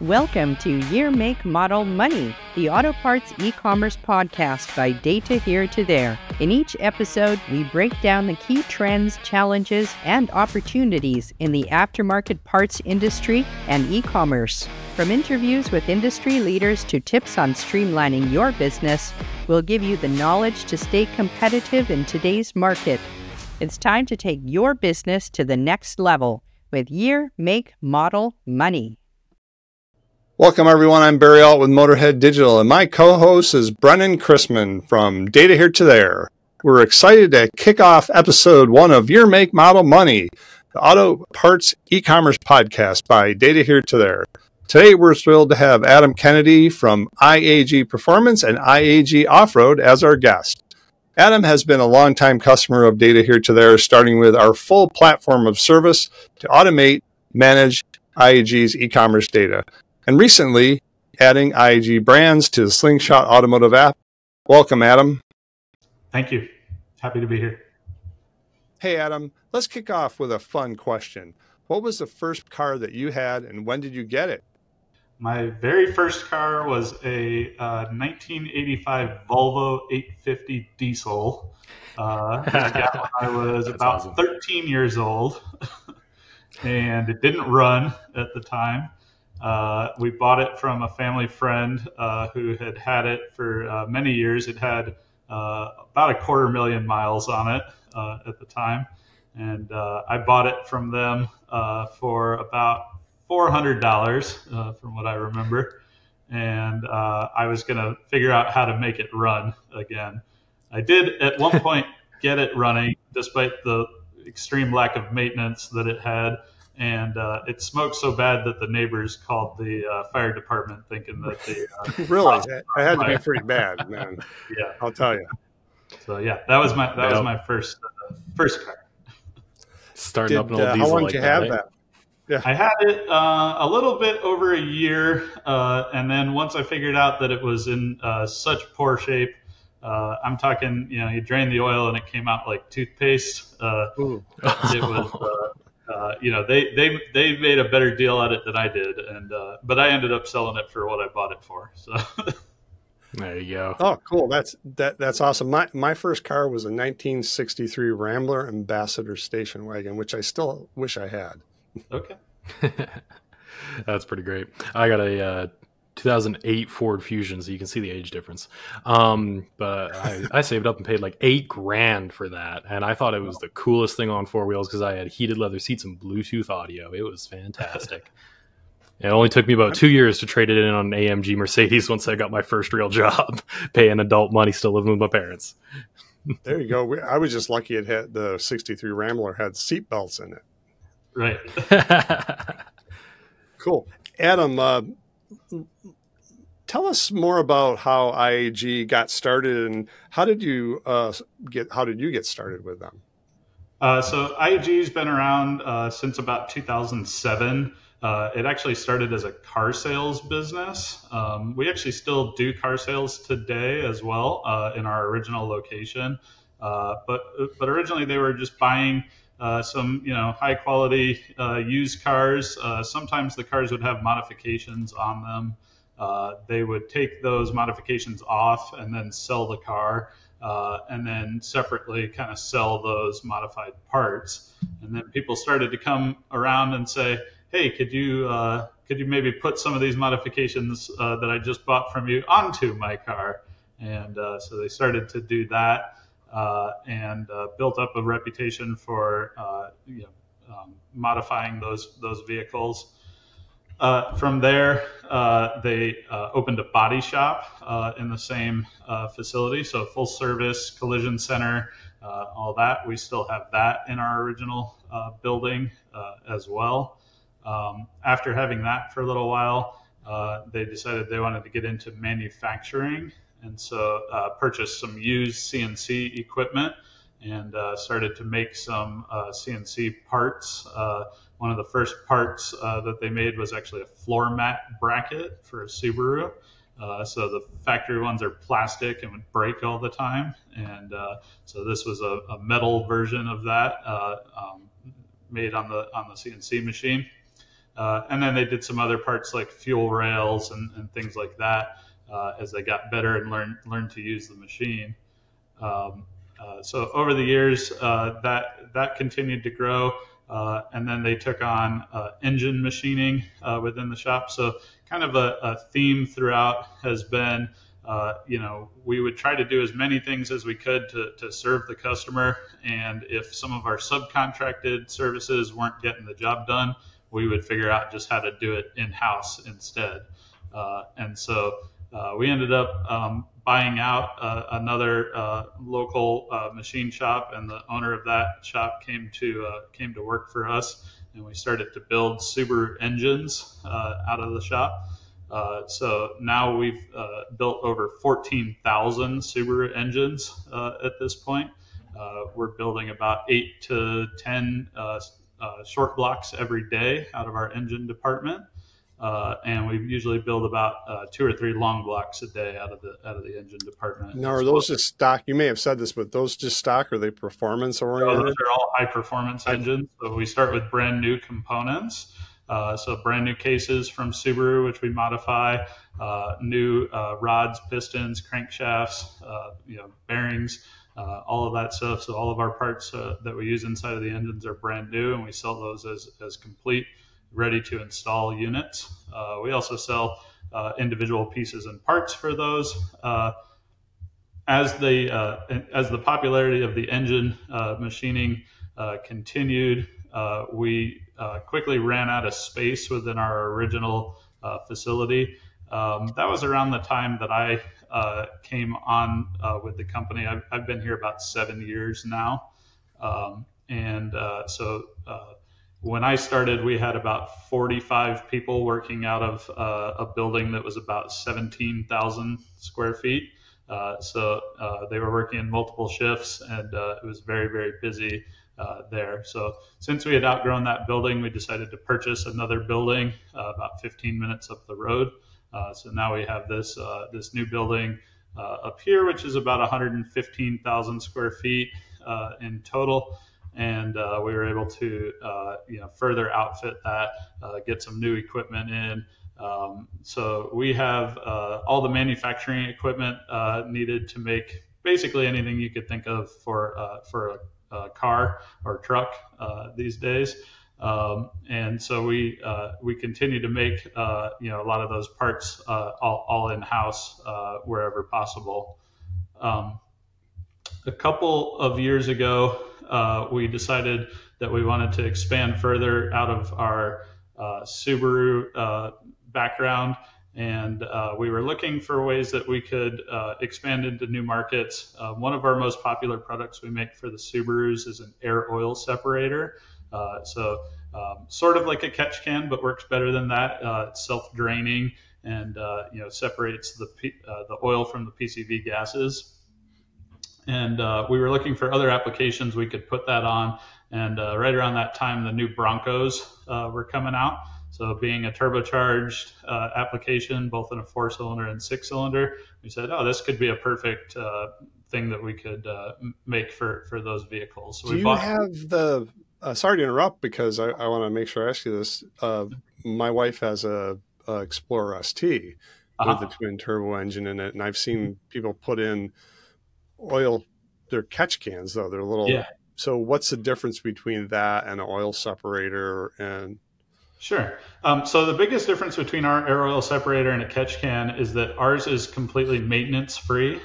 Welcome to Year, Make, Model, Money, the auto parts e-commerce podcast by Data Here to There. In each episode, we break down the key trends, challenges, and opportunities in the aftermarket parts industry and e-commerce. From interviews with industry leaders to tips on streamlining your business, we'll give you the knowledge to stay competitive in today's market. It's time to take your business to the next level with Year, Make, Model, Money. Welcome, everyone. I'm Barry Alt with Motorhead Digital, and my co-host is Brennan Chrisman from Data Here to There. We're excited to kick off episode 1 of Year, Make, Model, Money, the auto parts e-commerce podcast by Data Here to There. Today, we're thrilled to have Adam Kennedy from IAG Performance and IAG Off-Road as our guest. Adam has been a longtime customer of Data Here to There, starting with our full platform of service to automate, manage IAG's e-commerce data, and recently adding IAG brands to the Slingshot Automotive app. Welcome, Adam. Thank you. Happy to be here. Hey, Adam, let's kick off with a fun question. What was the first car that you had, and when did you get it? My very first car was a 1985 Volvo 850 diesel. I got when I was about awesome. 13 years old, and it didn't run at the time. We bought it from a family friend who had it for many years. It had about 250,000 miles on it at the time. And I bought it from them for about $400 from what I remember. And I was going to figure out how to make it run again. I did at one point get it running despite the extreme lack of maintenance that it had. And it smoked so bad that the neighbors called the fire department, thinking that the really, it had to be pretty bad, man. Yeah, I'll tell you. So yeah, that was my first car. Starting up an old diesel. How long did you have that? Yeah. I had it a little bit over a year, and then once I figured out that it was in such poor shape, I'm talking, you drain the oil and it came out like toothpaste. It was. They made a better deal at it than I did, and but I ended up selling it for what I bought it for. So there you go. Oh, cool! That's awesome. My first car was a 1963 Rambler Ambassador station wagon, which I still wish I had. Okay, that's pretty great. I got a 2008 Ford Fusion, so you can see the age difference. But I saved up and paid like $8,000 for that, and I thought it was the coolest thing on four wheels because I had heated leather seats and Bluetooth audio. It was fantastic. It only took me about 2 years to trade it in on an AMG Mercedes once I got my first real job, paying adult money, still living with my parents. There you go. I was just lucky it had the 63 Rambler had seat belts in it. Right. Cool. Adam, tell us more about how IAG got started, and how did you get started with them? So IAG's been around since about 2007. It actually started as a car sales business. We actually still do car sales today as well in our original location. But originally they were just buying some high quality used cars. Sometimes the cars would have modifications on them. They would take those modifications off and then sell the car, and then separately kind of sell those modified parts. And then people started to come around and say, hey, could you maybe put some of these modifications that I just bought from you onto my car? And so they started to do that. And built up a reputation for modifying those vehicles. From there, they opened a body shop in the same facility, so full service collision center, all that. We still have that in our original building as well. After having that for a little while, they decided they wanted to get into manufacturing. And so purchased some used CNC equipment and started to make some CNC parts. One of the first parts that they made was actually a floor mat bracket for a Subaru. So the factory ones are plastic and would break all the time. And so this was a metal version of that made on the CNC machine. And then they did some other parts like fuel rails and things like that as they got better and learned to use the machine. So over the years, that continued to grow. And then they took on engine machining within the shop. So kind of a theme throughout has been, we would try to do as many things as we could to serve the customer. And if some of our subcontracted services weren't getting the job done, we would figure out just how to do it in-house instead. And so we ended up buying out another local machine shop, and the owner of that shop came to work for us, and we started to build Subaru engines out of the shop. So now we've built over 14,000 Subaru engines at this point. We're building about 8 to 10 short blocks every day out of our engine department. And we usually build about 2 or 3 long blocks a day out of the engine department. Now, are those just stock? You may have said this, but those just stock? Are they performance oriented? Those are all high performance engines. So we start with brand new components. So brand new cases from Subaru, which we modify, new rods, pistons, crankshafts, bearings, all of that stuff. So all of our parts that we use inside of the engines are brand new, and we sell those as complete, ready to install units. We also sell individual pieces and parts for those. As the popularity of the engine machining continued, we quickly ran out of space within our original facility. That was around the time that I came on with the company. I've been here about 7 years now. So when I started, we had about 45 people working out of a building that was about 17,000 square feet. So they were working in multiple shifts, and it was very, very busy there. So since we had outgrown that building, we decided to purchase another building about 15 minutes up the road. So now we have this new building up here, which is about 115,000 square feet in total. And we were able to further outfit that, get some new equipment in. So we have all the manufacturing equipment needed to make basically anything you could think of for a car or truck these days. And so we continue to make a lot of those parts all in-house wherever possible. A couple of years ago, we decided that we wanted to expand further out of our Subaru background, and we were looking for ways that we could expand into new markets. One of our most popular products we make for the Subarus is an air oil separator. So sort of like a catch can, but works better than that. It's self-draining and separates the oil from the PCV gases. And we were looking for other applications we could put that on. And right around that time, the new Broncos were coming out. So being a turbocharged application, both in a 4-cylinder and 6-cylinder, we said, this could be a perfect thing that we could make for those vehicles. So Do you have the, sorry to interrupt, because I want to make sure I ask you this. My wife has a Explorer ST with the twin turbo engine in it, and I've seen people put in oil, they're catch cans though, they're little. Yeah. So what's the difference between that and an oil separator? And Sure. So the biggest difference between our air oil separator and a catch can is that ours is completely maintenance free.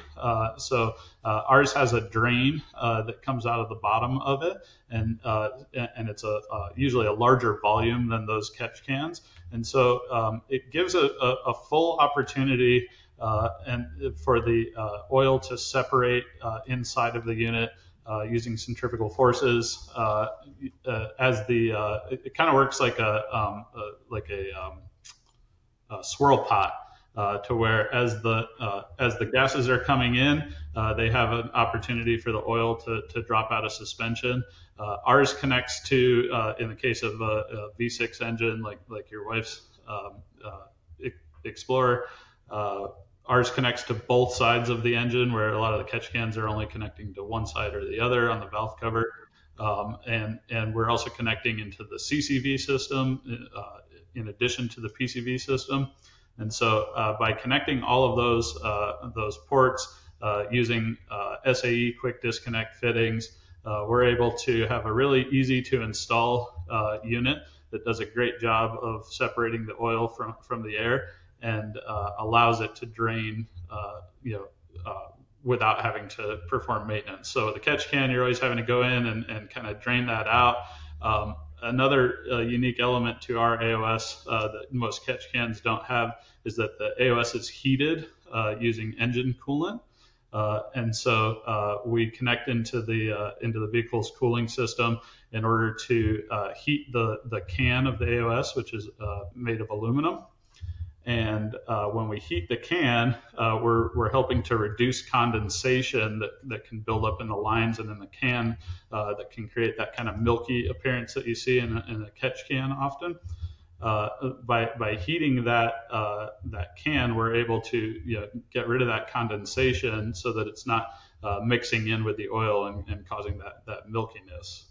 So ours has a drain that comes out of the bottom of it, and it's usually a larger volume than those catch cans, and so it gives a full opportunity and for the oil to separate inside of the unit using centrifugal forces. It kind of works like a swirl pot, to where as the gases are coming in, they have an opportunity for the oil to drop out of suspension. Ours connects to, in the case of a V6 engine, like your wife's Explorer, ours connects to both sides of the engine, where a lot of the catch cans are only connecting to one side or the other on the valve cover. And we're also connecting into the CCV system in addition to the PCV system. And so by connecting all of those ports using SAE quick disconnect fittings, we're able to have a really easy to install unit that does a great job of separating the oil from the air and allows it to drain, without having to perform maintenance. So the catch can, you're always having to go in and kind of drain that out. Another unique element to our AOS that most catch cans don't have is that the AOS is heated using engine coolant. And so we connect into the vehicle's cooling system in order to heat the can of the AOS, which is made of aluminum. And when we heat the can, we're helping to reduce condensation that can build up in the lines and in the can that can create that kind of milky appearance that you see in a catch can often. By heating that can, we're able to get rid of that condensation so that it's not mixing in with the oil and causing that milkiness.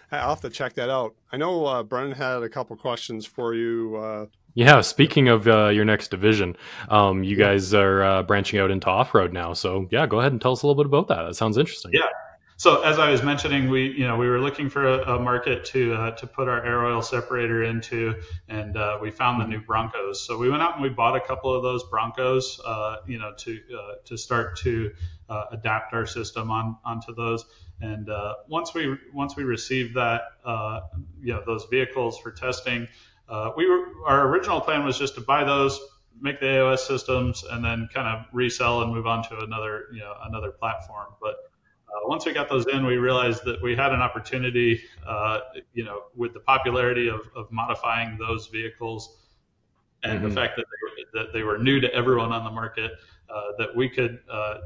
I'll have to check that out. I know Brennan had a couple questions for you. Yeah, speaking of your next division, you guys are branching out into off-road now. So yeah, go ahead and tell us a little bit about that. That sounds interesting. Yeah. So as I was mentioning, we were looking for a market to put our air oil separator into, and we found the new Broncos. So we went out and we bought a couple of those Broncos, to start to adapt our system onto those. And once we received that, those vehicles for testing, our original plan was just to buy those, make the AOS systems, and then kind of resell and move on to another platform. But once we got those in, we realized that we had an opportunity, with the popularity of modifying those vehicles and the fact that they were new to everyone on the market, that we could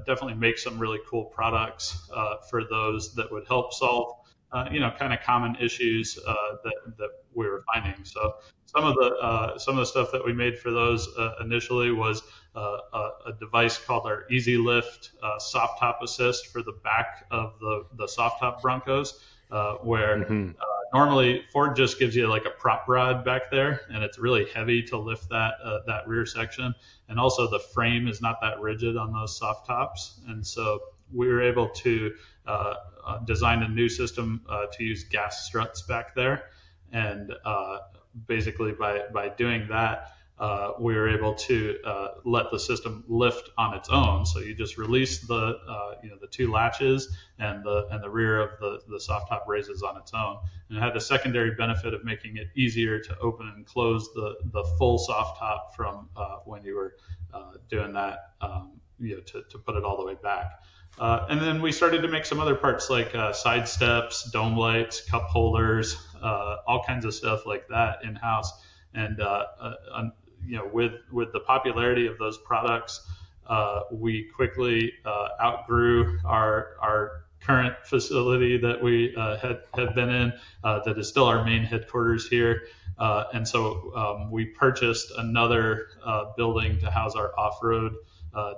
definitely make some really cool products for those that would help solve, kind of common issues that we were finding. So some of the stuff that we made for those initially was a device called our Easy Lift soft top assist for the back of the soft top Broncos, where normally Ford just gives you like a prop rod back there, and it's really heavy to lift that rear section, and also the frame is not that rigid on those soft tops, and so we were able to design a new system to use gas struts back there, and basically by doing that, we were able to let the system lift on its own. So you just release the two latches, and the rear of the soft top raises on its own. And it had the secondary benefit of making it easier to open and close the full soft top from when you were doing that, to put it all the way back. And then we started to make some other parts like side steps, dome lights, cup holders, all kinds of stuff like that in-house. And with the popularity of those products, we quickly outgrew our current facility that we had been in, that is still our main headquarters here. And so we purchased another building to house our off-road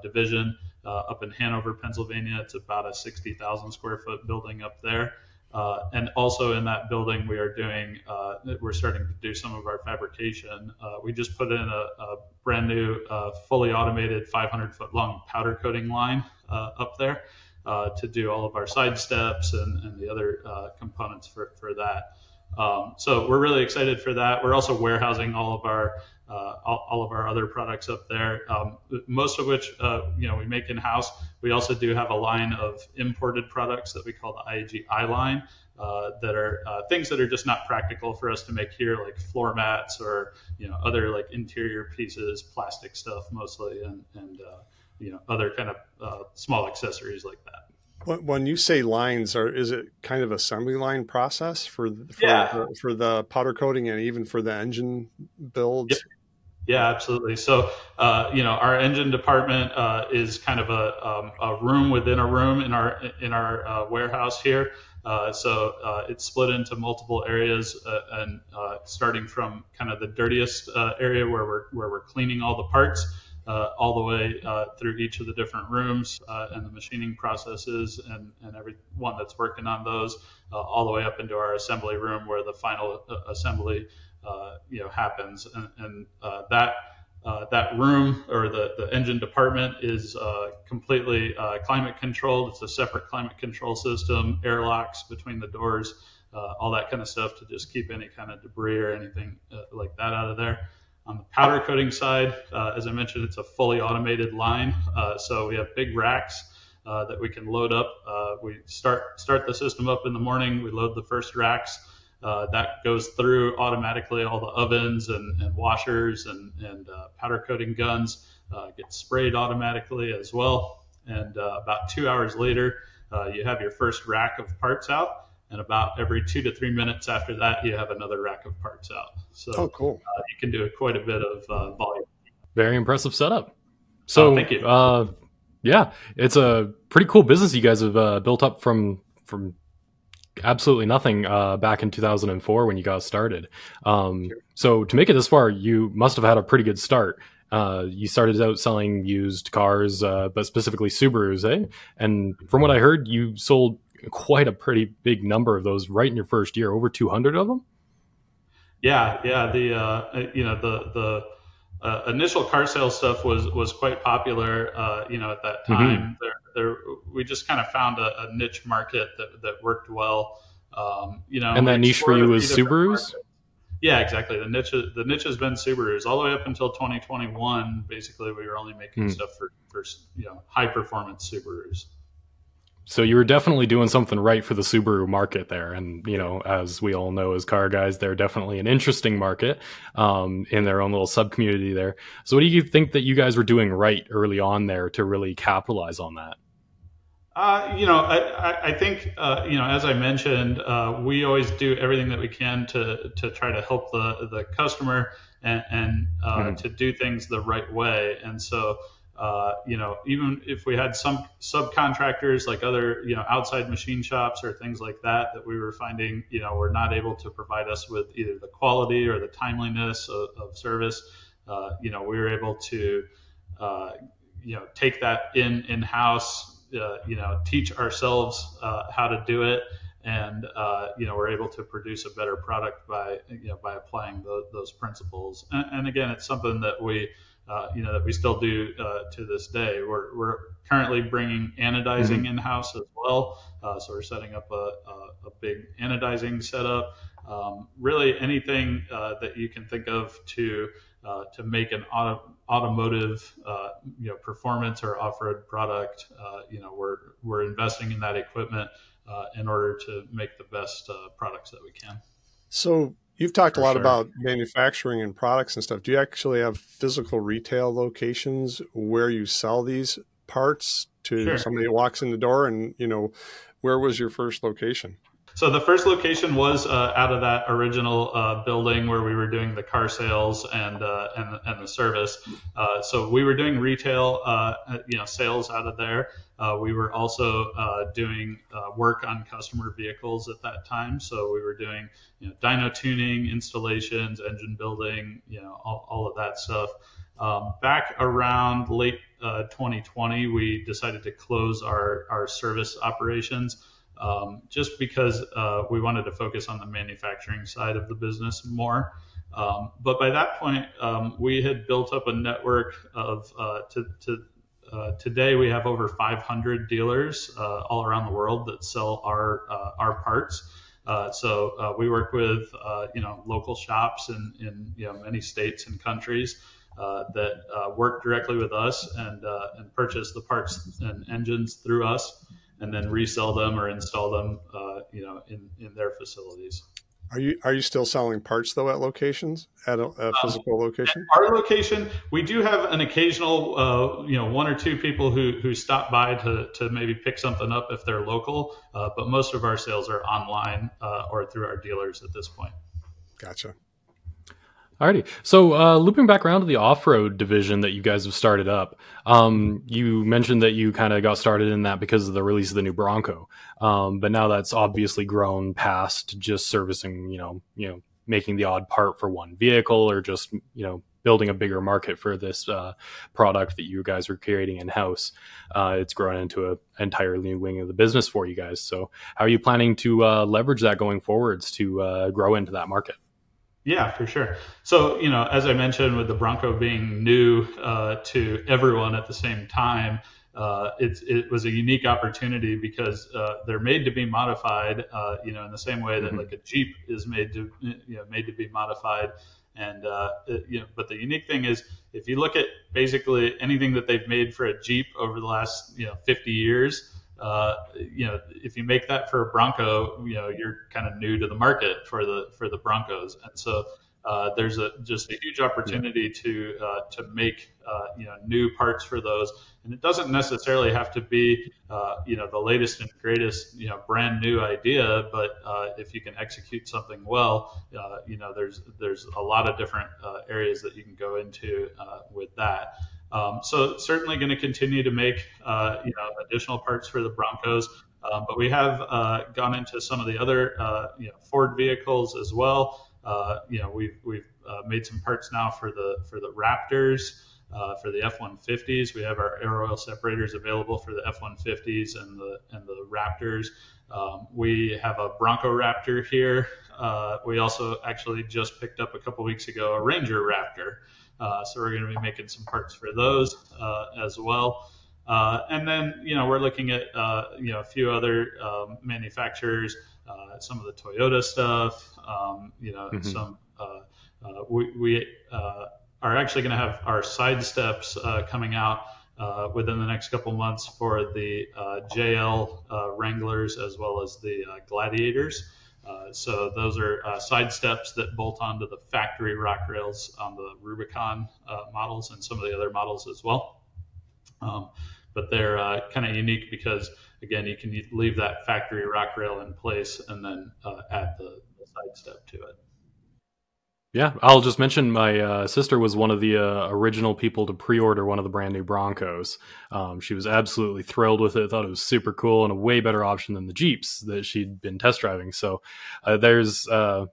division up in Hanover, Pennsylvania. It's about a 60,000 square foot building up there. And also in that building, we're starting to do some of our fabrication. We just put in a brand new, fully automated 500-foot long powder coating line up there to do all of our side steps and the other components for that. So we're really excited for that. We're also warehousing all of our other products up there, most of which we make in house. We also do have a line of imported products that we call the IAG I line, that are things that are just not practical for us to make here, like floor mats or other like interior pieces, plastic stuff mostly, and other kind of small accessories like that. When you say lines, is it kind of assembly line process for the powder coating and even for the engine builds? Yep. Yeah, absolutely. So, our engine department is kind of a room within a room in our warehouse here. So it's split into multiple areas, and starting from kind of the dirtiest area where we're cleaning all the parts, all the way through each of the different rooms and the machining processes and everyone that's working on those, all the way up into our assembly room where the final assembly happens, and that room or the engine department is completely climate controlled. It's a separate climate control system, airlocks between the doors, all that kind of stuff to just keep any kind of debris or anything like that out of there. On the powder coating side, as I mentioned, it's a fully automated line. So we have big racks that we can load up. We start the system up in the morning. We load the first racks. That goes through automatically all the ovens and washers and powder coating guns, get sprayed automatically as well. And about 2 hours later, you have your first rack of parts out. And about every 2 to 3 minutes after that, you have another rack of parts out. So cool. You can do quite a bit of volume. Very impressive setup. So thank you. Yeah, it's a pretty cool business you guys have built up from absolutely nothing back in 2004 when you got started. So to make it this far, you must have had a pretty good start. You started out selling used cars, but specifically Subarus, eh? And from what I heard, you sold quite a pretty big number of those right in your first year, over 200 of them. Yeah. The initial car sales stuff was quite popular. At that time, we just kind of found a niche market that worked well. And that niche for you was Subarus. Markets. Yeah, exactly. The niche has been Subarus all the way up until 2021. Basically, we were only making stuff for high performance Subarus. So you were definitely doing something right for the Subaru market there. And, as we all know as car guys, they're definitely an interesting market in their own little sub-community there. So what do you think that you guys were doing right early on there to really capitalize on that? I think, as I mentioned, we always do everything that we can to try to help the customer and to do things the right way. And so, even if we had some subcontractors like other, outside machine shops or things like that we were finding, were not able to provide us with either the quality or the timeliness of service, we were able to, take that in-house, teach ourselves how to do it. And, we're able to produce a better product by applying those principles. And again, it's something that we still do to this day. We're currently bringing anodizing in-house as well. So we're setting up a big anodizing setup. Really anything that you can think of to make an automotive performance or off-road product. We're investing in that equipment in order to make the best products that we can. So you've talked a lot about manufacturing and products and stuff. Do you actually have physical retail locations where you sell these parts to somebody that walks in the door? And, where was your first location? So the first location was out of that original building where we were doing the car sales and the service. So we were doing retail, sales out of there. We were also doing work on customer vehicles at that time. So we were doing, dyno tuning, installations, engine building, all of that stuff. Back around late 2020, we decided to close our service operations. Just because we wanted to focus on the manufacturing side of the business more. But by that point, we had built up a network of, today we have over 500 dealers all around the world that sell our parts. So we work with, local shops in many states and countries that work directly with us and purchase the parts and engines through us, and then resell them or install them, in their facilities. Are you still selling parts though at locations, at a physical location? At our location, we do have an occasional, one or two people who stop by to maybe pick something up if they're local. But most of our sales are online or through our dealers at this point. Gotcha. Alrighty. So looping back around to the off-road division that you guys have started up, you mentioned that you kind of got started in that because of the release of the new Bronco. But now that's obviously grown past just servicing, making the odd part for one vehicle or just, building a bigger market for this product that you guys were creating in-house. It's grown into an entirely new wing of the business for you guys. So how are you planning to leverage that going forwards to grow into that market? Yeah, for sure. So, as I mentioned, with the Bronco being new to everyone at the same time, it was a unique opportunity because they're made to be modified, in the same way that like a Jeep is made to be modified. And but the unique thing is, if you look at basically anything that they've made for a Jeep over the last 50 years. If you make that for a Bronco, you're kind of new to the market for the Broncos, and so there's just a huge opportunity to make new parts for those, and it doesn't necessarily have to be the latest and greatest brand new idea, but if you can execute something well, there's a lot of different areas that you can go into with that. So certainly going to continue to make additional parts for the Broncos, but we have gone into some of the other Ford vehicles as well. We've made some parts now for the Raptors, for the F-150s. We have our air oil separators available for the F-150s and the Raptors. We have a Bronco Raptor here. We also actually just picked up a couple weeks ago a Ranger Raptor. So we're going to be making some parts for those as well. And then, we're looking at, a few other manufacturers, some of the Toyota stuff, some, we are actually going to have our side steps coming out within the next couple months for the JL Wranglers as well as the Gladiators. So those are side steps that bolt onto the factory rock rails on the Rubicon models and some of the other models as well. But they're kind of unique because, again, you can leave that factory rock rail in place and then add the side step to it. Yeah, I'll just mention my sister was one of the original people to pre-order one of the brand new Broncos. She was absolutely thrilled with it, thought it was super cool and a way better option than the Jeeps that she'd been test driving. So there's a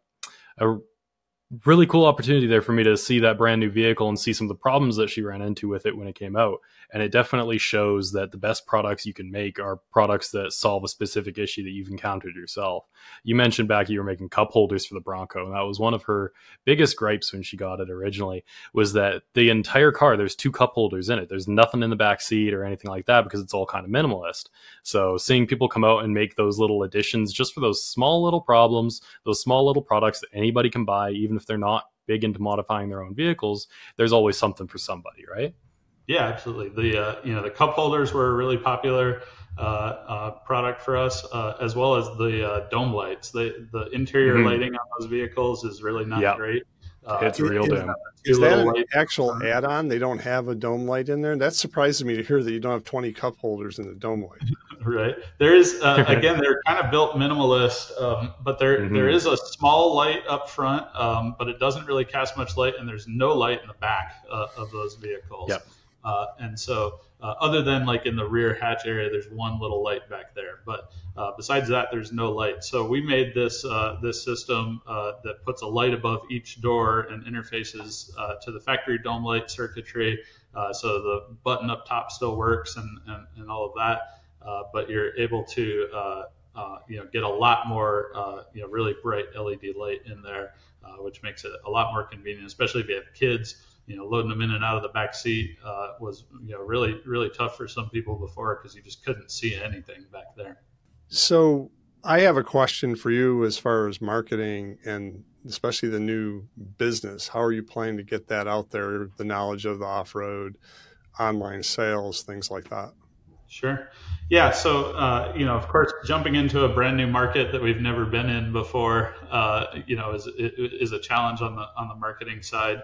really cool opportunity there for me to see that brand new vehicle and see some of the problems that she ran into with it when it came out. And it definitely shows that the best products you can make are products that solve a specific issue that you've encountered yourself. You mentioned back you were making cup holders for the Bronco, and that was one of her biggest gripes when she got it originally, was that the entire car, there's 2 cup holders in it. There's nothing in the back seat or anything like that because it's all kind of minimalist. So seeing people come out and make those little additions just for those small little problems, those small little products that anybody can buy, even if they're not big into modifying their own vehicles, there's always something for somebody, right? Yeah, absolutely. The cup holders were a really popular product for us, as well as the dome lights. The interior lighting on those vehicles is really not great. It's real dim. Is that an actual add-on? They don't have a dome light in there? That surprises me to hear that you don't have 20 cup holders in the dome light. Right. There is, again, they're kind of built minimalist, but there is a small light up front, but it doesn't really cast much light, and there's no light in the back of those vehicles. Yep. And so other than like in the rear hatch area, there's one little light back there. But besides that, there's no light. So we made this system that puts a light above each door and interfaces to the factory dome light circuitry. So the button up top still works and all of that. But you're able to get a lot more really bright LED light in there, which makes it a lot more convenient, especially if you have kids. Loading them in and out of the back seat was really, really tough for some people before because you just couldn't see anything back there. So I have a question for you as far as marketing and especially the new business. How are you planning to get that out there, the knowledge of the off-road, online sales, things like that? Sure. Yeah. So, of course, jumping into a brand new market that we've never been in before, is a challenge on the marketing side.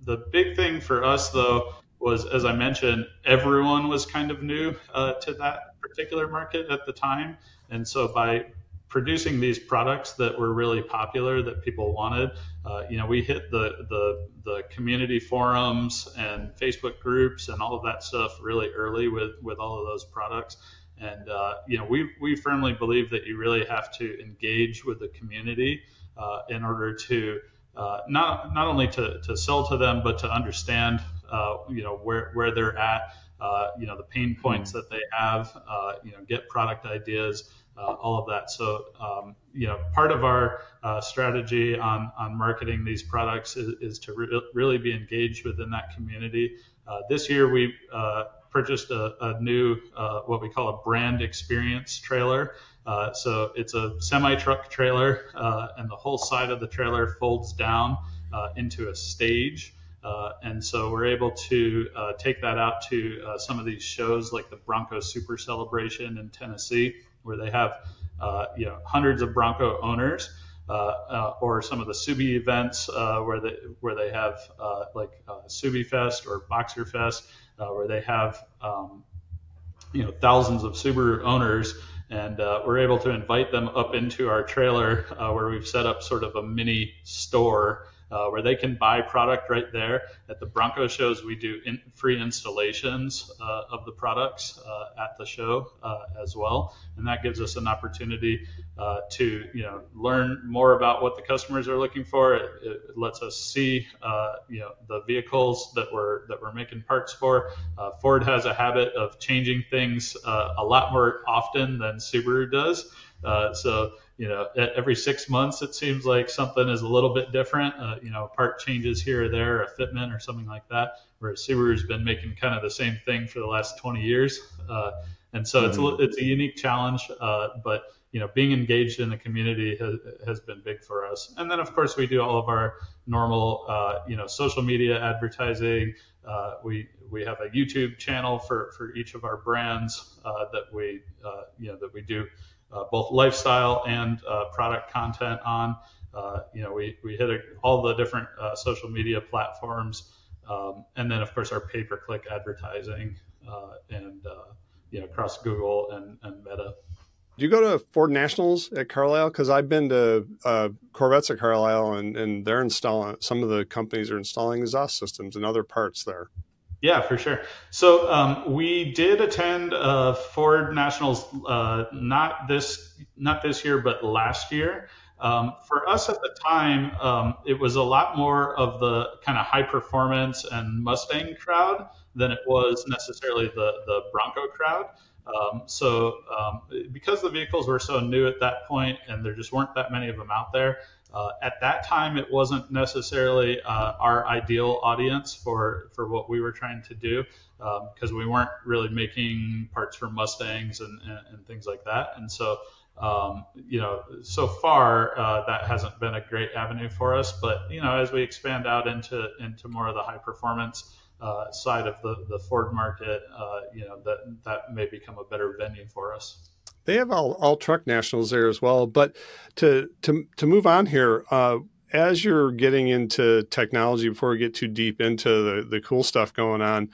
The big thing for us, though, was, as I mentioned, everyone was kind of new to that particular market at the time. And so by producing these products that were really popular that people wanted, we hit the community forums and Facebook groups and all of that stuff really early with all of those products. And, we firmly believe that you really have to engage with the community in order to not only to sell to them, but to understand, where they're at, the pain points that they have, get product ideas, all of that. So, part of our strategy on marketing these products is to really be engaged within that community. This year, we purchased a new, what we call a brand experience trailer. So it's a semi-truck trailer, and the whole side of the trailer folds down into a stage. And so we're able to take that out to some of these shows like the Bronco Super Celebration in Tennessee, where they have hundreds of Bronco owners, or some of the Subi events where they have like Subi Fest or Boxer Fest, where they have thousands of Subaru owners. And we're able to invite them up into our trailer, where we've set up sort of a mini store where they can buy product right there. At the Bronco shows, we do free installations of the products at the show as well. And that gives us an opportunity to learn more about what the customers are looking for. It lets us see the vehicles that we're making parts for. Ford has a habit of changing things a lot more often than Subaru does. So every 6 months, it seems like something is a little bit different, part changes here or there, a fitment or something like that, whereas Subaru's been making kind of the same thing for the last 20 years. And so it's a unique challenge, but being engaged in the community has been big for us. And then, of course, we do all of our normal, social media advertising. We have a YouTube channel for each of our brands that we do both lifestyle and product content on. We hit all the different social media platforms, and then, of course, our pay-per-click advertising and across Google and Meta. Do you go to Ford Nationals at Carlisle? Because I've been to Corvettes at Carlisle, and they're installing, some of the companies are installing exhaust systems and other parts there. Yeah, for sure. So we did attend Ford Nationals, not this year, but last year. For us at the time, it was a lot more of the kind of high performance and Mustang crowd than it was necessarily the Bronco crowd. Because the vehicles were so new at that point and there just weren't that many of them out there, at that time it wasn't necessarily our ideal audience for what we were trying to do, because we weren't really making parts for Mustangs and things like that. And so so far that hasn't been a great avenue for us, but as we expand out into more of the high performance side of the Ford market, that may become a better venue for us. They have all truck nationals there as well. But to move on here, as you're getting into technology, before we get too deep into the cool stuff going on,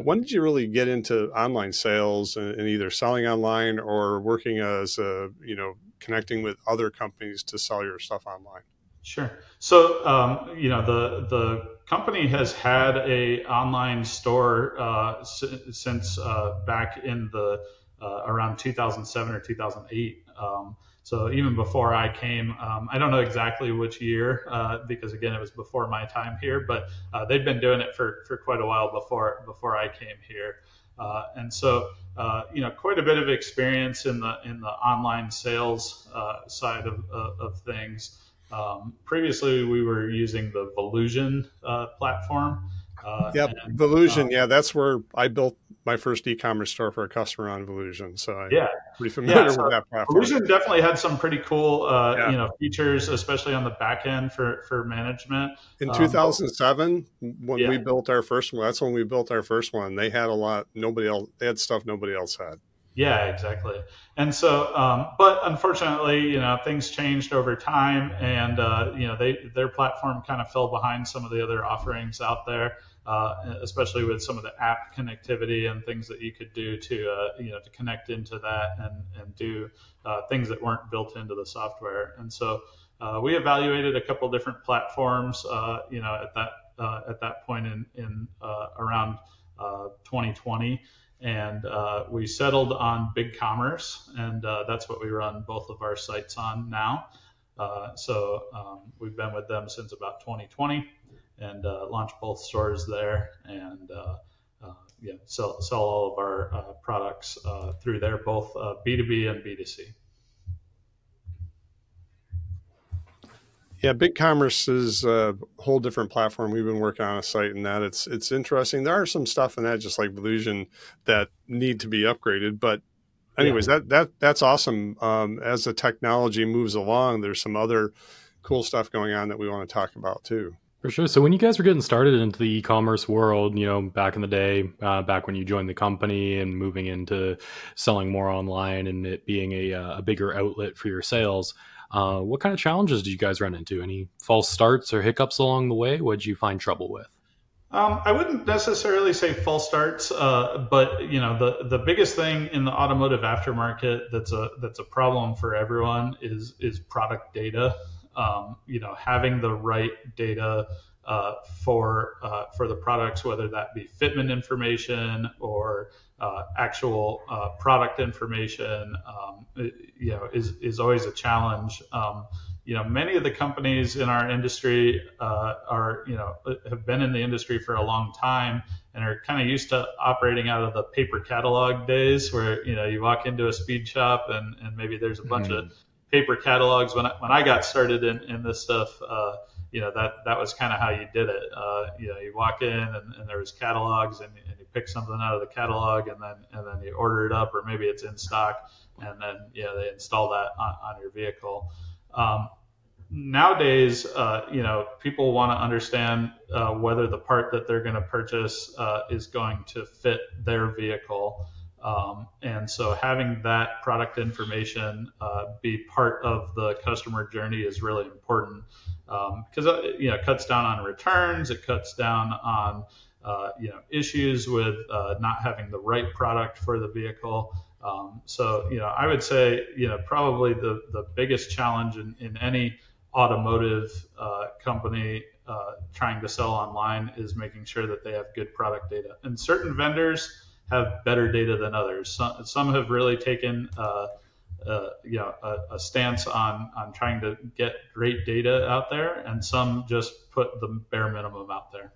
when did you really get into online sales and either selling online or working as connecting with other companies to sell your stuff online? Sure. So, the company has had a online store since back in the around 2007 or 2008. So even before I came, I don't know exactly which year, because again, it was before my time here, but they'd been doing it for quite a while before I came here. And so, quite a bit of experience in the online sales side of things. Previously, we were using the Volusion platform. Volusion. That's where I built my first e-commerce store for a customer on Volusion. So I'm pretty familiar with that platform. Volusion definitely had some pretty cool, features, especially on the back end for management. In 2007, when we built our first one, that's when we built our first one. They had they had stuff nobody else had. Yeah, exactly. And so, but unfortunately, things changed over time, and their platform kind of fell behind some of the other offerings out there, especially with some of the app connectivity and things that you could do to connect into that and do things that weren't built into the software. And so, we evaluated a couple different platforms, at that point in around 2020. And we settled on BigCommerce, and that's what we run both of our sites on now. So we've been with them since about 2020, and launched both stores there, and sell all of our products through there, both B2B and B2C. Yeah, BigCommerce is a whole different platform. We've been working on a site in that. It's interesting. There are some stuff in that, just like Volusion, that need to be upgraded. But anyways, that's awesome. As the technology moves along, there's some other cool stuff going on that we want to talk about too. For sure. So when you guys were getting started into the e-commerce world, back in the day, back when you joined the company and moving into selling more online and it being a bigger outlet for your sales, what kind of challenges did you guys run into? Any false starts or hiccups along the way? What did you find trouble with? I wouldn't necessarily say false starts, but the biggest thing in the automotive aftermarket that's a problem for everyone is product data. Having the right data for the products, whether that be fitment information or actual product information, is always a challenge. Many of the companies in our industry have been in the industry for a long time and are kind of used to operating out of the paper catalog days where, you walk into a speed shop and maybe there's a bunch of paper catalogs. When I got started in this stuff, that was kind of how you did it. You walk in and there was catalogs and you pick something out of the catalog and then you order it up, or maybe it's in stock and then they install that on your vehicle. Nowadays, people want to understand whether the part that they're going to purchase is going to fit their vehicle. And so having that product information be part of the customer journey is really important because it cuts down on returns, it cuts down on issues with not having the right product for the vehicle. So I would say probably the biggest challenge in any automotive company trying to sell online is making sure that they have good product data. And certain vendors have better data than others. Some have really taken a stance on trying to get great data out there, and some just put the bare minimum out there.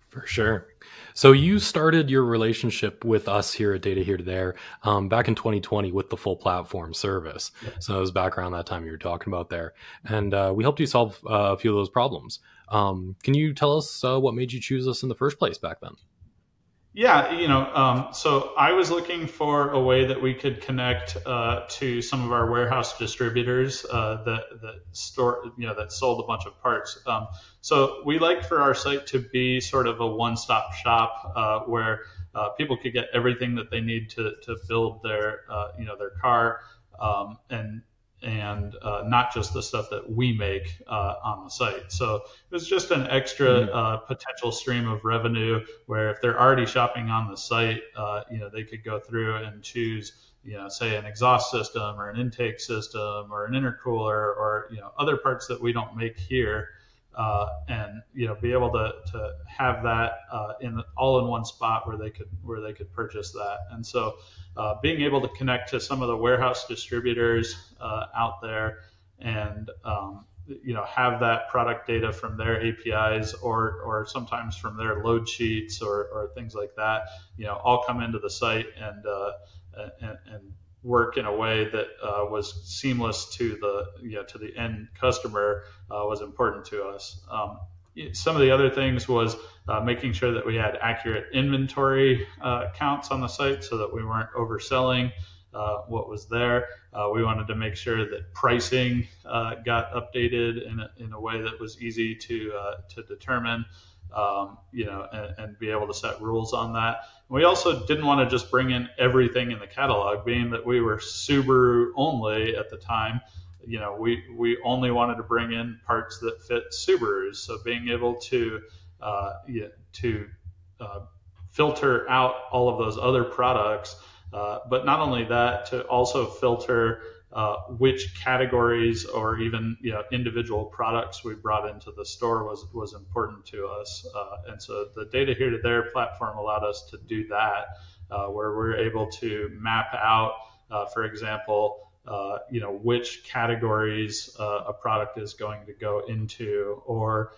For sure. So you started your relationship with us here at Data Here to There back in 2020 with the full platform service. Yeah. So it was back around that time you were talking about there. And we helped you solve a few of those problems. Can you tell us what made you choose us in the first place back then? Yeah, so I was looking for a way that we could connect to some of our warehouse distributors that sold a bunch of parts. So we like for our site to be sort of a one-stop shop where people could get everything that they need to build their car and not just the stuff that we make on the site. So it was just an extra potential stream of revenue where if they're already shopping on the site, they could go through and choose, say an exhaust system or an intake system or an intercooler or, other parts that we don't make here. And be able to have that all in one spot where they could purchase that. And so being able to connect to some of the warehouse distributors out there and have that product data from their APIs or sometimes from their load sheets or things like that, all come into the site and work in a way that was seamless to the end customer was important to us. Some of the other things was making sure that we had accurate inventory counts on the site so that we weren't overselling what was there. We wanted to make sure that pricing got updated in a way that was easy to determine. And be able to set rules on that. We also didn't want to just bring in everything in the catalog, being that we were Subaru only at the time. We only wanted to bring in parts that fit Subarus. So being able to filter out all of those other products, but not only that, to also filter which categories or even individual products we brought into the store was important to us. And so the Data Here to There platform allowed us to do that, where we're able to map out, for example, which categories a product is going to go into, or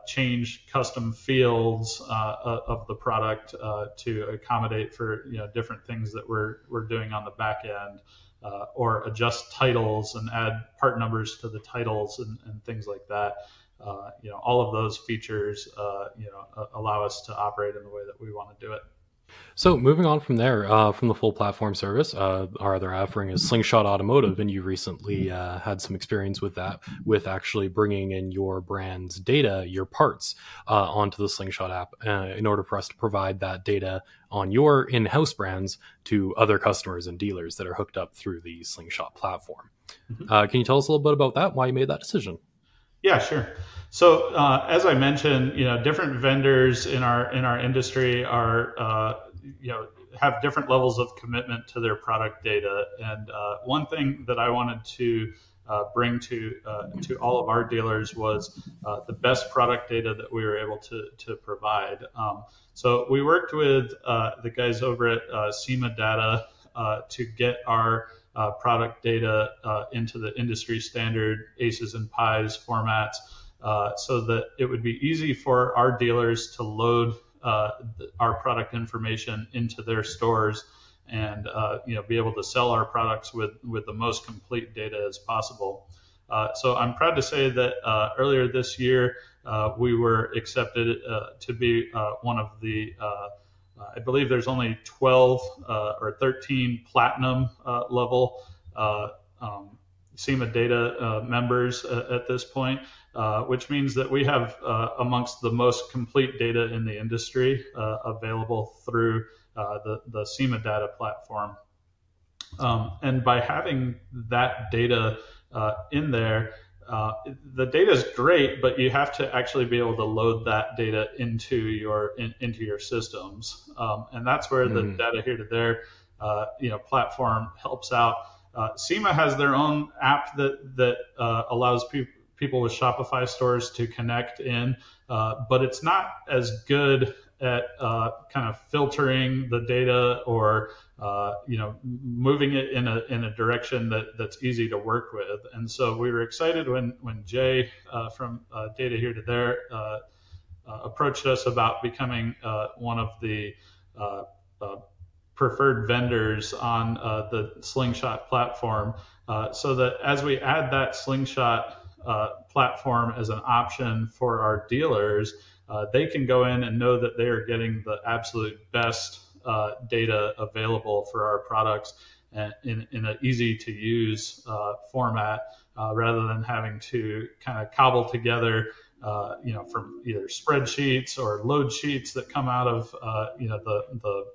change custom fields of the product to accommodate for different things that we're doing on the back end. or adjust titles and add part numbers to the titles and things like that. All of those features, allow us to operate in the way that we want to do it. So moving on from there, from the full platform service, our other offering is Slingshot Automotive, and you recently had some experience with that, with actually bringing in your brand's data, your parts, onto the Slingshot app in order for us to provide that data on your in-house brands to other customers and dealers that are hooked up through the Slingshot platform. Mm-hmm. Can you tell us a little bit about that, why you made that decision? Yeah, sure. So as I mentioned, different vendors in our industry are have different levels of commitment to their product data. And one thing that I wanted to bring to all of our dealers was the best product data that we were able to provide. So we worked with the guys over at SEMA Data to get our product data into the industry standard ACES and PIES formats, so that it would be easy for our dealers to load our product information into their stores and be able to sell our products with the most complete data as possible. So I'm proud to say that earlier this year we were accepted to be one of the I believe there's only 12 or 13 platinum level SEMA Data members at this point, which means that we have amongst the most complete data in the industry available through the SEMA Data platform. And by having that data in there, the data is great, but you have to actually be able to load that data into your systems, and that's where the Data Here to There platform helps out. SEMA has their own app that allows people with Shopify stores to connect in, but it's not as good at kind of filtering the data or moving it in a direction that's easy to work with. And so we were excited when Jay from Data Here to There approached us about becoming one of the preferred vendors on the Slingshot platform, so that as we add that Slingshot platform as an option for our dealers, they can go in and know that they are getting the absolute best data available for our products in an easy to use format, rather than having to kind of cobble together from either spreadsheets or load sheets that come out of the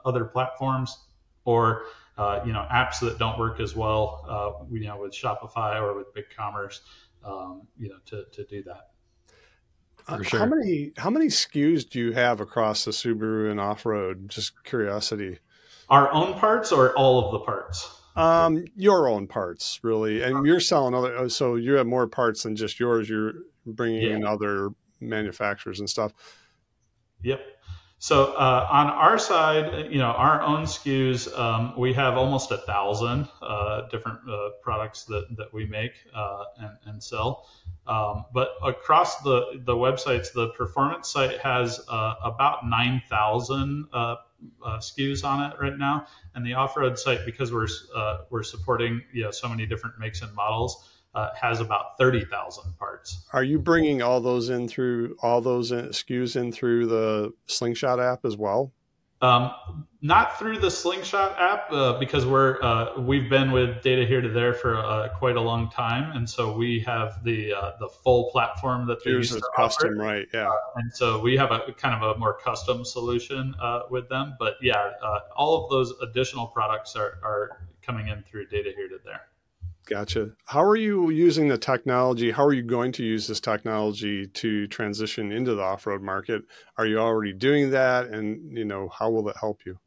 other platforms, or apps that don't work as well with Shopify or with BigCommerce, to do that. For sure. How many SKUs do you have across the Subaru and off-road? Just curiosity. Our own parts or all of the parts? Your own parts, really. And you're selling other, so you have more parts than just yours. You're bringing in other manufacturers and stuff. Yep. So on our side, our own SKUs, we have almost 1,000 different products that we make and sell. But across the websites, the performance site has about 9,000 SKUs on it right now, and the off-road site, because we're supporting so many different makes and models, has about 30,000 parts. Are you bringing all those SKUs in through the Slingshot app as well? Not through the Slingshot app, because we've been with Data Here to There for quite a long time, and so we have the full platform that they use to custom, offer. right? Yeah. And so we have a kind of a more custom solution with them, but all of those additional products are coming in through Data Here to There. Gotcha. How are you using the technology? How are you going to use this technology to transition into the off-road market? Are you already doing that? And, how will it help you?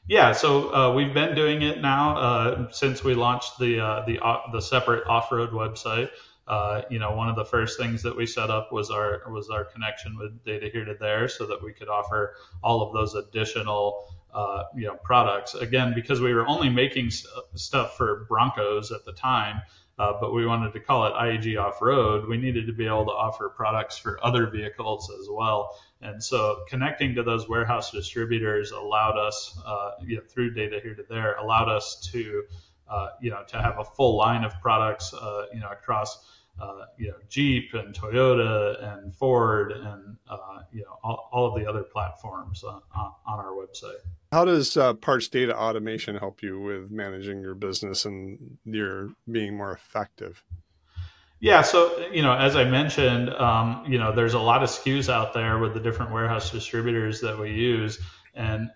Yeah, so we've been doing it now since we launched the separate off-road website. One of the first things that we set up was our connection with Data Here to There, so that we could offer all of those additional products. Again, because we were only making stuff for Broncos at the time, but we wanted to call it IAG Off-Road, we needed to be able to offer products for other vehicles as well. And so connecting to those warehouse distributors allowed us, through Data Here to There, allowed us to to have a full line of products, across Jeep and Toyota and Ford and all of the other platforms on our website. How does parts data automation help you with managing your business and your being more effective? Yeah, so as I mentioned, there's a lot of SKUs out there with the different warehouse distributors that we use, and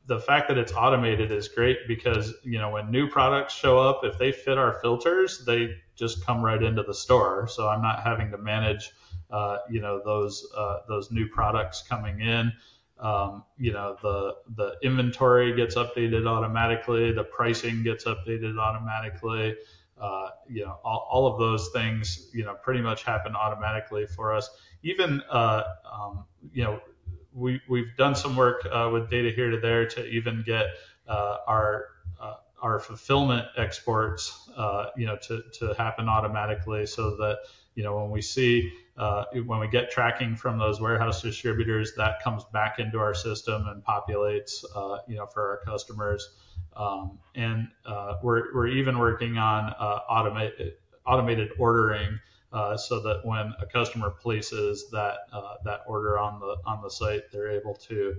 the fact that it's automated is great because when new products show up, if they fit our filters, they just come right into the store. So I'm not having to manage those new products coming in. The inventory gets updated automatically, the pricing gets updated automatically. All of those things, pretty much happen automatically for us. Even, we've done some work with Data Here to There to even get our fulfillment exports, to happen automatically, so that when we get tracking from those warehouse distributors, that comes back into our system and populates, for our customers. We're even working on automated ordering, so that when a customer places that order on the site, they're able to,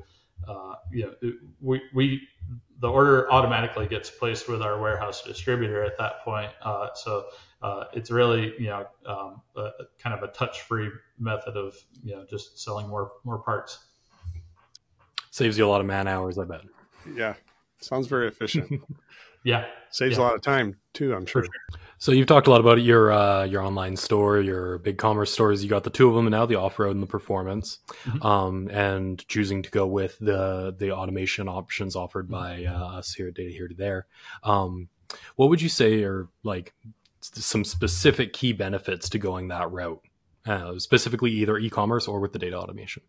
the order automatically gets placed with our warehouse distributor at that point. So it's really kind of a touch-free method of just selling more parts. Saves you a lot of man hours, I bet. Yeah. Sounds very efficient. Yeah. Saves a lot of time too, I'm sure. So you've talked a lot about your online store, your big commerce stores. You got the two of them now, the off-road and the performance, and choosing to go with the automation options offered by us here at Data Here to There. What would you say are like some specific key benefits to going that route, specifically either e-commerce or with the data automation?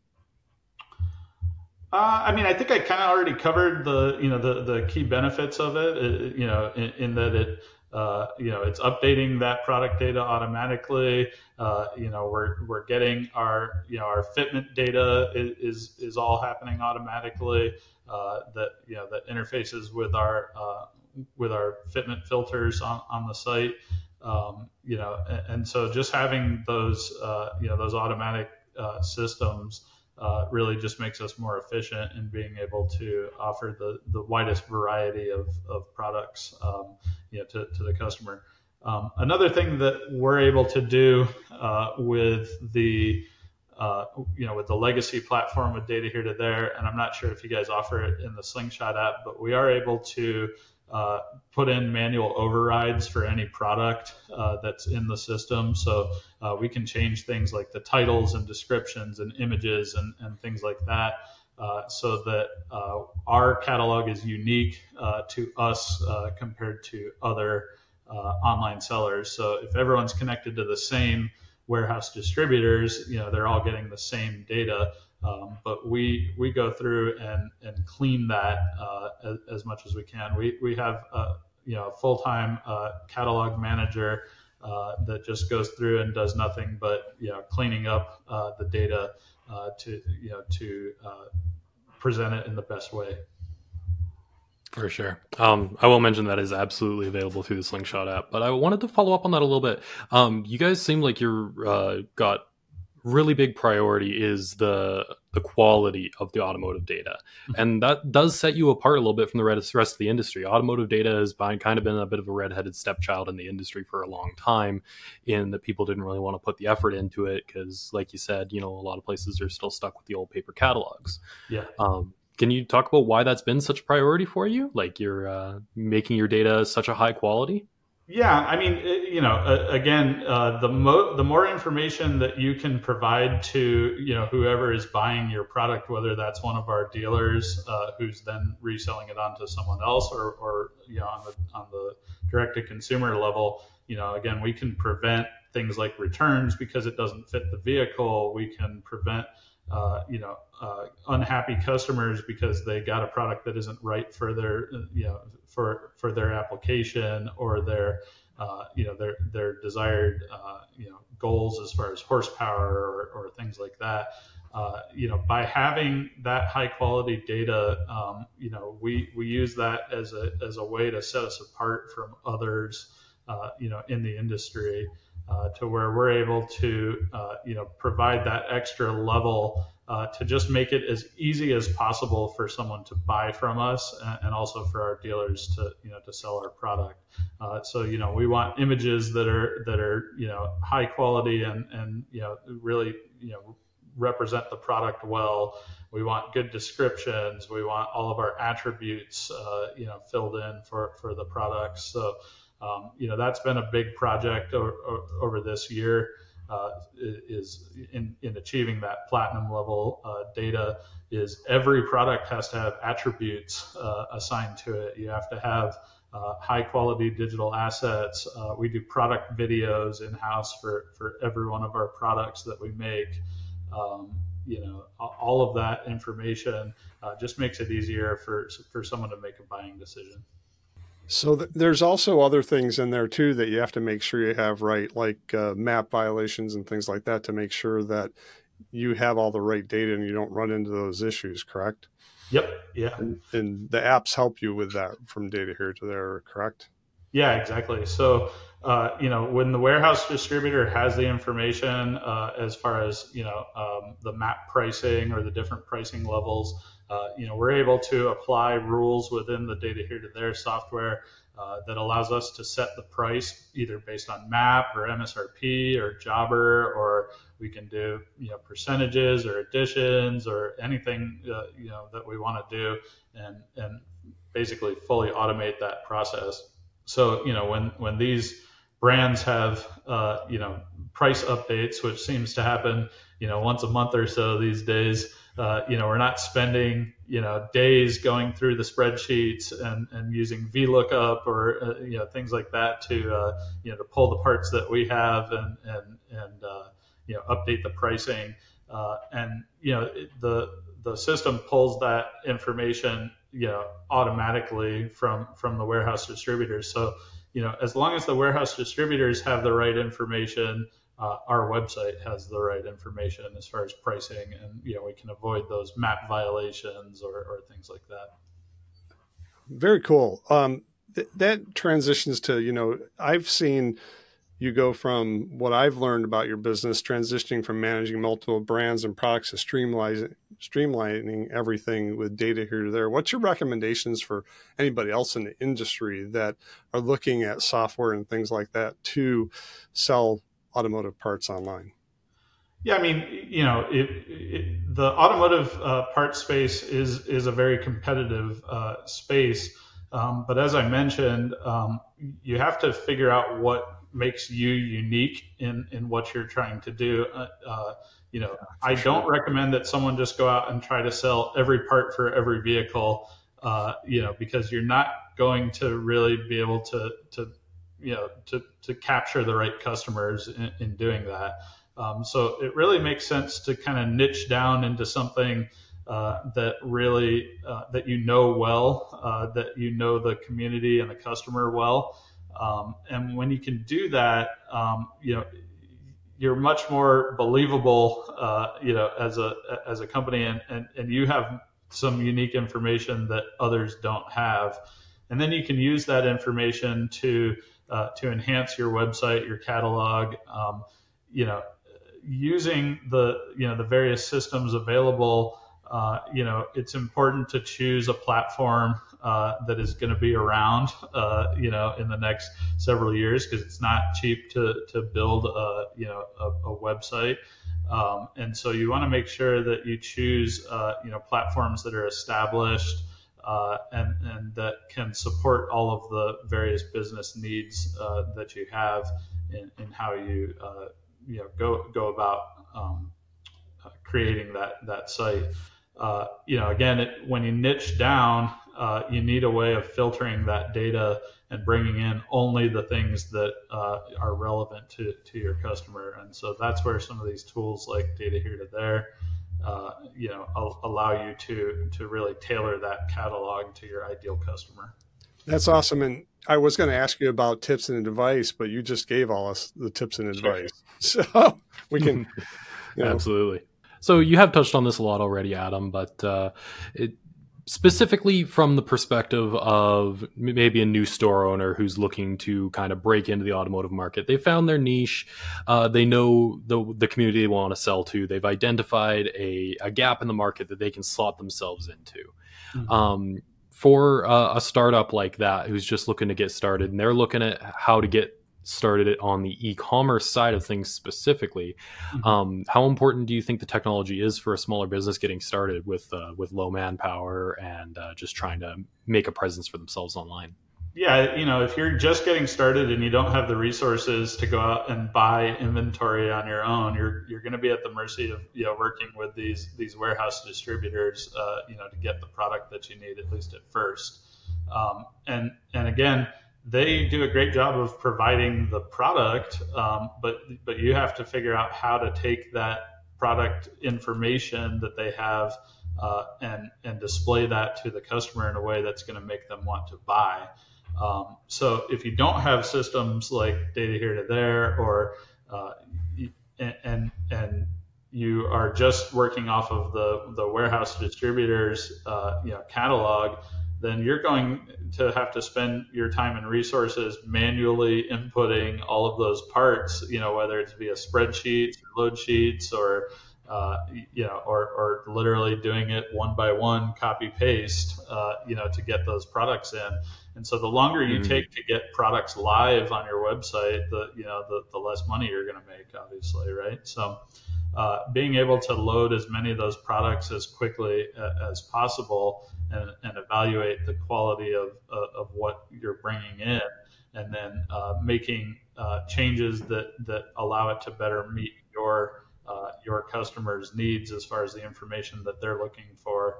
I think I kind of already covered the key benefits of it, in that it's updating that product data automatically. We're getting our fitment data is all happening automatically. That interfaces with our fitment filters on the site. And so just having those automatic systems really just makes us more efficient in being able to offer the widest variety of products, to the customer. Another thing that we're able to do with the legacy platform with Data Here to There, and I'm not sure if you guys offer it in the Slingshot app, but we are able to put in manual overrides for any product that's in the system. So we can change things like the titles and descriptions and images and things like that, so that our catalog is unique to us compared to other online sellers. So if everyone's connected to the same warehouse distributors, they're all getting the same data. But we go through and clean that as much as we can. We have a full-time catalog manager that just goes through and does nothing but cleaning up the data to present it in the best way. For sure. I will mention that is absolutely available through the Slingshot app, but I wanted to follow up on that a little bit. You guys seem like you're got really big priority is the quality of the automotive data. And that does set you apart a little bit from the rest of the industry. Automotive data has kind of been a bit of a redheaded stepchild in the industry for a long time, in that people didn't really want to put the effort into it because, like you said, a lot of places are still stuck with the old paper catalogs. Yeah. Can you talk about why that's been such a priority for you? Like you're making your data such a high quality? Yeah, again, the more information that you can provide to whoever is buying your product, whether that's one of our dealers who's then reselling it onto someone else, or on the direct to consumer level, again, we can prevent things like returns because it doesn't fit the vehicle. We can prevent unhappy customers because they got a product that isn't right for their for their application or their desired goals as far as horsepower or things like that. by having that high quality data, we use that as a way to set us apart from others, in the industry, to where we're able to, provide that extra level to just make it as easy as possible for someone to buy from us, and also for our dealers to sell our product. So we want images that are high quality and really represent the product well. We want good descriptions. We want all of our attributes filled in for the products. So that's been a big project over this year. Is in achieving that platinum level data, is every product has to have attributes assigned to it. You have to have high quality digital assets. We do product videos in-house for every one of our products that we make. All of that information just makes it easier for someone to make a buying decision. So there's also other things in there too that you have to make sure you have right, like map violations and things like that, to make sure that you have all the right data and you don't run into those issues, correct? Yep. Yeah. And the apps help you with that from data here to there, correct? Yeah, exactly. So, when the warehouse distributor has the information as far as, the map pricing or the different pricing levels, we're able to apply rules within the data here to there software that allows us to set the price either based on map or MSRP or jobber, or we can do, percentages or additions or anything, that we want to do, and basically fully automate that process. So, when these brands have, price updates, which seems to happen, once a month or so these days, we're not spending, days going through the spreadsheets and using VLOOKUP or, things like that to pull the parts that we have and update the pricing. The system pulls that information, automatically from the warehouse distributors. So, as long as the warehouse distributors have the right information, our website has the right information as far as pricing, and we can avoid those map violations or things like that. Very cool. That transitions to, I've seen you go from what I've learned about your business, transitioning from managing multiple brands and products to streamlining everything with data here to there. What's your recommendations for anybody else in the industry that are looking at software and things like that to sell automotive parts online? Yeah, I mean, the automotive parts space is a very competitive space. But as I mentioned, you have to figure out what makes you unique in what you're trying to do. I don't recommend that someone just go out and try to sell every part for every vehicle, because you're not going to really be able to capture the right customers in doing that. So it really makes sense to kind of niche down into something that really that well, that the community and the customer well. And when you can do that, you're much more believable, as a company, and you have some unique information that others don't have. And then you can use that information to enhance your website, your catalog, using the various systems available. It's important to choose a platform that is going to be around, in the next several years, because it's not cheap to build a website. And so you want to make sure that you choose, platforms that are established and that can support all of the various business needs that you have in how you, go about creating that site. Again, when you niche down, you need a way of filtering that data and bringing in only the things that are relevant to your customer. And so that's where some of these tools like Data Here to There, allow you to really tailor that catalog to your ideal customer. That's awesome. And I was going to ask you about tips and advice, but you just gave all us the tips and advice. Sure. So we can. Absolutely. So you have touched on this a lot already, Adam, but specifically from the perspective of maybe a new store owner who's looking to kind of break into the automotive market. They found their niche. They know the community they want to sell to. They've identified a gap in the market that they can slot themselves into. Mm-hmm. For a startup like that who's just looking to get started, and they're looking at how to get started on the e-commerce side of things specifically, mm-hmm. How important do you think the technology is for a smaller business getting started with low manpower and just trying to make a presence for themselves online? Yeah, if you're just getting started and you don't have the resources to go out and buy inventory on your own, you're going to be at the mercy of working with these warehouse distributors, to get the product that you need, at least at first. And again, they do a great job of providing the product, but you have to figure out how to take that product information that they have and display that to the customer in a way that's going to make them want to buy. So if you don't have systems like Data Here to There, or and you are just working off of the warehouse distributors catalog, then you're going to have to spend your time and resources manually inputting all of those parts, whether it's via spreadsheets or load sheets or literally doing it one by one, copy paste, to get those products in. And so the longer you take to get products live on your website, the less money you're going to make, obviously, right? So being able to load as many of those products as quickly as possible and evaluate the quality of what you're bringing in, and then making changes that allow it to better meet your customers' needs as far as the information that they're looking for.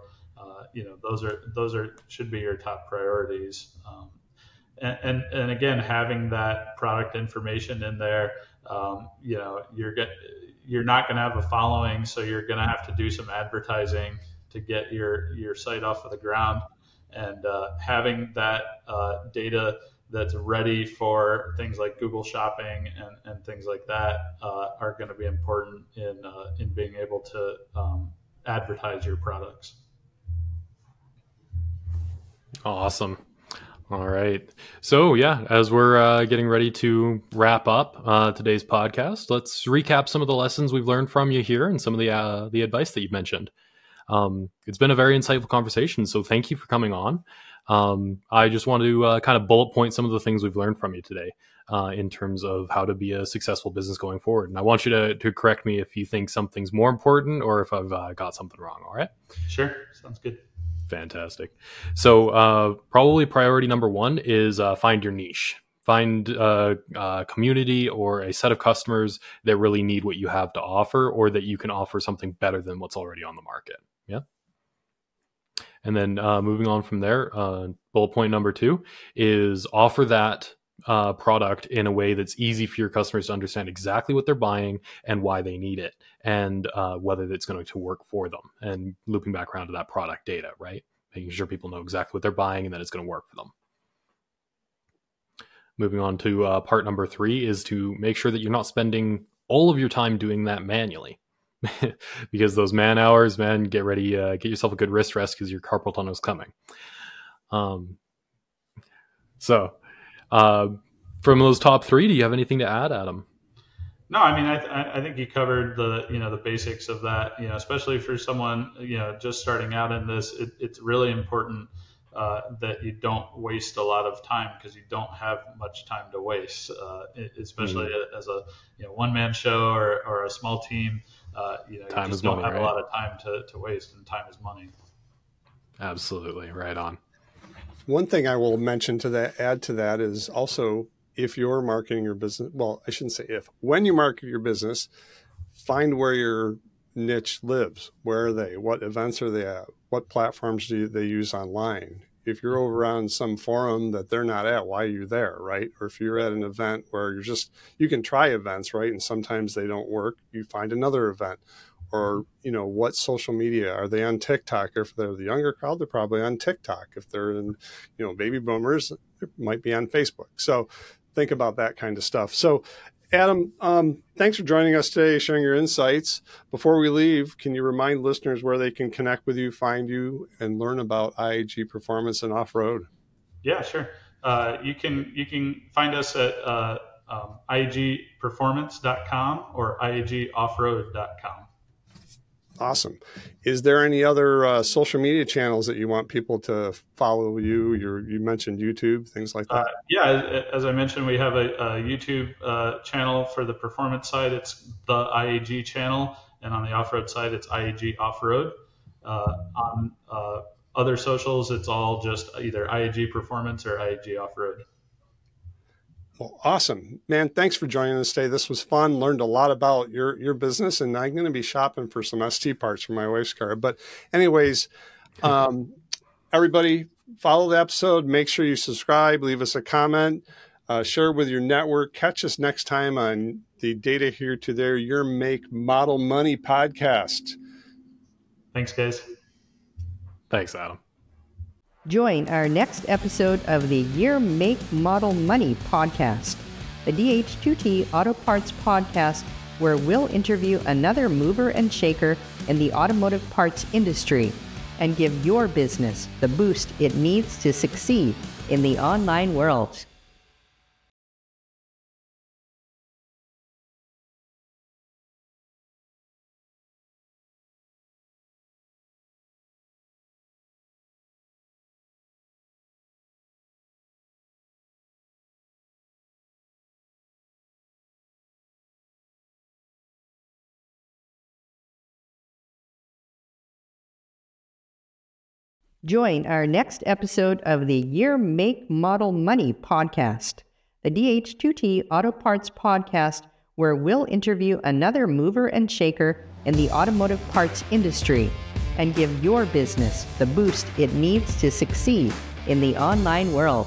Those should be your top priorities. And again, having that product information in there, you're not going to have a following, so you're going to have to do some advertising to get your site off of the ground. And having that data that's ready for things like Google Shopping and things like that are going to be important in being able to advertise your products. Awesome. All right. So yeah, as we're getting ready to wrap up today's podcast, let's recap some of the lessons we've learned from you here and some of the advice that you've mentioned. It's been a very insightful conversation, so thank you for coming on. I just want to kind of bullet point some of the things we've learned from you today in terms of how to be a successful business going forward. And I want you to correct me if you think something's more important or if I've got something wrong. All right? Sure. Sounds good. Fantastic. So probably priority number one is find your niche. Find a community or a set of customers that really need what you have to offer, or that you can offer something better than what's already on the market. Yeah. And then moving on from there, bullet point number two is offer that product in a way that's easy for your customers to understand exactly what they're buying and why they need it, and whether it's going to work for them. And looping back around to that product data, right? Making sure people know exactly what they're buying and that it's going to work for them. Moving on to part number three is to make sure that you're not spending all of your time doing that manually. Because those man hours, man, get ready, get yourself a good wrist rest because your carpal tunnel is coming. So from those top three, do you have anything to add, Adam? No, I mean, I think you covered the basics of that, especially for someone, just starting out in this. It's really important that you don't waste a lot of time, because you don't have much time to waste, especially as a one-man show or a small team. You just don't have a lot of time to waste, and time is money. Absolutely. Right on. One thing I will mention add to that is also, if you're marketing your business, well, I shouldn't say if, when you market your business, find where your niche lives. Where are they? What events are they at? What platforms do they use online? If you're over on some forum that they're not at, why are you there, right? Or if you're at an event where you can try events, right? And sometimes they don't work, you find another event. Or, what social media? Are they on TikTok? If they're the younger crowd, they're probably on TikTok. If they're in, baby boomers, it might be on Facebook. So think about that kind of stuff. So Adam, thanks for joining us today, sharing your insights. Before we leave, can you remind listeners where they can connect with you, find you, and learn about IAG Performance and Off-Road? Yeah, sure. You can find us at iagperformance.com or iagoffroad.com. Awesome. Is there any other social media channels that you want people to follow you? You mentioned YouTube, things like that. Yeah, as I mentioned, we have a YouTube channel for the performance side. It's the IAG channel, and on the off-road side, it's IAG Off-Road. On other socials, it's all just either IAG Performance or IAG Off-Road. Well, awesome, man. Thanks for joining us today. This was fun. Learned a lot about your business, and I'm going to be shopping for some ST parts for my wife's car. But anyways, everybody follow the episode. Make sure you subscribe, leave us a comment, share it with your network. Catch us next time on the Data Here to There, Your Make Model Money podcast. Thanks, guys. Thanks, Adam. Join our next episode of the Year, Make, Model, Money podcast, the DH2T Auto Parts podcast, where we'll interview another mover and shaker in the automotive parts industry and give your business the boost it needs to succeed in the online world. Join our next episode of the Year, Make, Model, Money podcast, the DH2T Auto Parts podcast, where we'll interview another mover and shaker in the automotive parts industry and give your business the boost it needs to succeed in the online world.